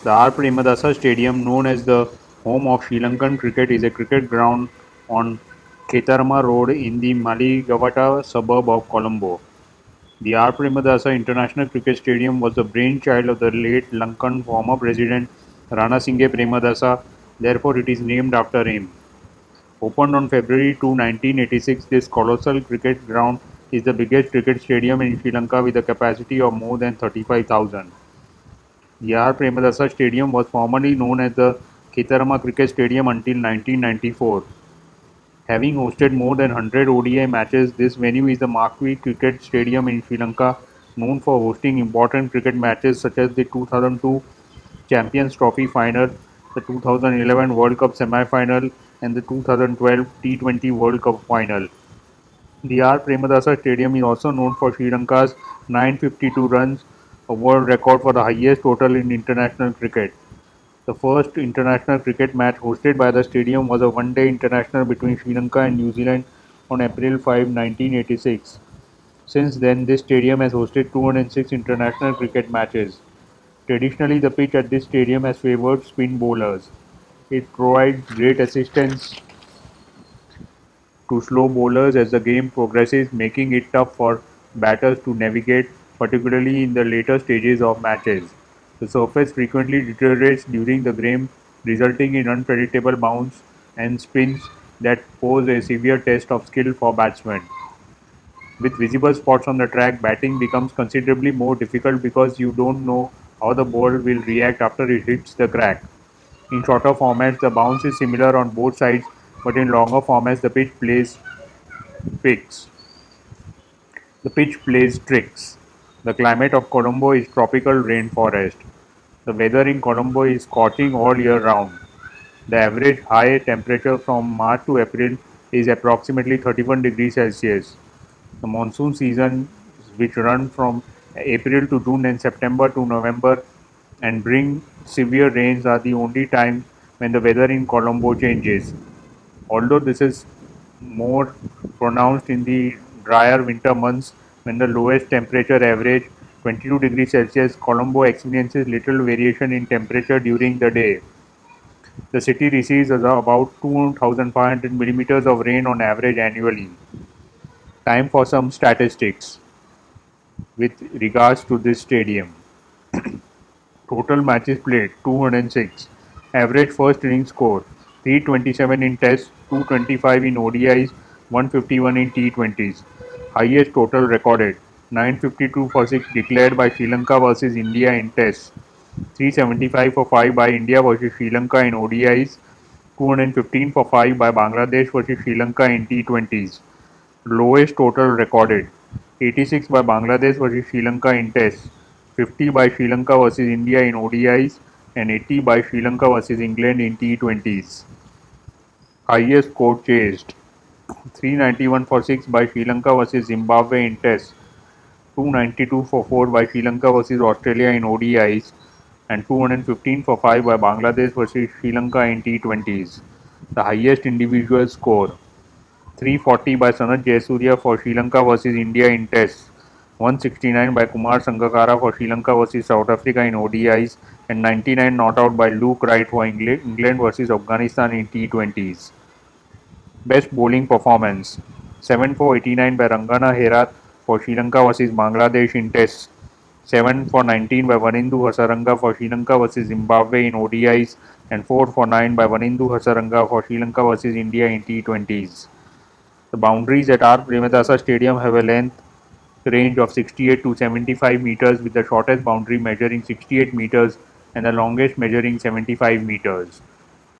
The R. Premadasa Stadium, known as the home of Sri Lankan cricket, is a cricket ground on Ketarama Road in the Maligawata suburb of Colombo. The R. Premadasa International Cricket Stadium was the brainchild of the late Lankan former president Rana Singhe Premadasa, therefore it is named after him. Opened on February 2, 1986, this colossal cricket ground is the biggest cricket stadium in Sri Lanka with a capacity of more than 35,000. The R. Premadasa Stadium was formerly known as the Ketarama Cricket Stadium until 1994. Having hosted more than 100 ODI matches, this venue is the marquee cricket stadium in Sri Lanka, known for hosting important cricket matches such as the 2002 Champions Trophy final, the 2011 World Cup semi-final, and the 2012 T20 World Cup final. The R. Premadasa Stadium is also known for Sri Lanka's 952 runs, a world record for the highest total in international cricket. The first international cricket match hosted by the stadium was a one-day international between Sri Lanka and New Zealand on April 5, 1986. Since then, this stadium has hosted 206 international cricket matches. Traditionally, the pitch at this stadium has favored spin bowlers. It provides great assistance to slow bowlers as the game progresses, making it tough for batters to navigate, particularly in the later stages of matches. The surface frequently deteriorates during the game, resulting in unpredictable bounce and spins that pose a severe test of skill for batsmen. With visible spots on the track, batting becomes considerably more difficult because you don't know how the ball will react after it hits the crack. In shorter formats, the bounce is similar on both sides, but in longer formats, picks. The pitch plays tricks. The climate of Colombo is tropical rainforest. The weather in Colombo is scorching all year round. The average high temperature from March to April is approximately 31 degrees Celsius. The monsoon season, which run from April to June and September to November and bring severe rains, are the only times when the weather in Colombo changes. Although this is more pronounced in the drier winter months when the lowest temperature average 22 degrees Celsius, Colombo experiences little variation in temperature during the day. The city receives about 2,500 millimeters of rain on average annually. Time for some statistics with regards to this stadium. Total matches played 206. Average first inning score 327 in Tests, 225 in ODIs, 151 in T20s. Highest total recorded 952 for 6 declared by Sri Lanka versus India in Tests, 375 for 5 by India versus Sri Lanka in ODIs, 215 for 5 by Bangladesh versus Sri Lanka in T20s. Lowest total recorded 86 by Bangladesh versus Sri Lanka in Tests, 50 by Sri Lanka versus India in ODIs, and 80 by Sri Lanka versus England in T20s. Highest score chased 391 for 6 by Sri Lanka versus Zimbabwe in Tests, 292 for 4 by Sri Lanka versus Australia in ODIs, and 215 for 5 by Bangladesh versus Sri Lanka in T20s. The highest individual score 340 by Sanath Jayasuriya for Sri Lanka versus India in Tests, 169 by Kumar Sangakkara for Sri Lanka versus South Africa in ODIs, and 99 not out by Luke Wright for England versus Afghanistan in T20s. Best bowling performance 7 for 89 by Rangana Herath for Sri Lanka versus Bangladesh in Tests, 7 for 19 by Vanindu Hasaranga for Sri Lanka versus Zimbabwe in ODIs, and 4 for 9 by Vanindu Hasaranga for Sri Lanka versus India in T20s. The boundaries at R. Premadasa Stadium have a length range of 68 to 75 meters, with the shortest boundary measuring 68 meters and the longest measuring 75 meters.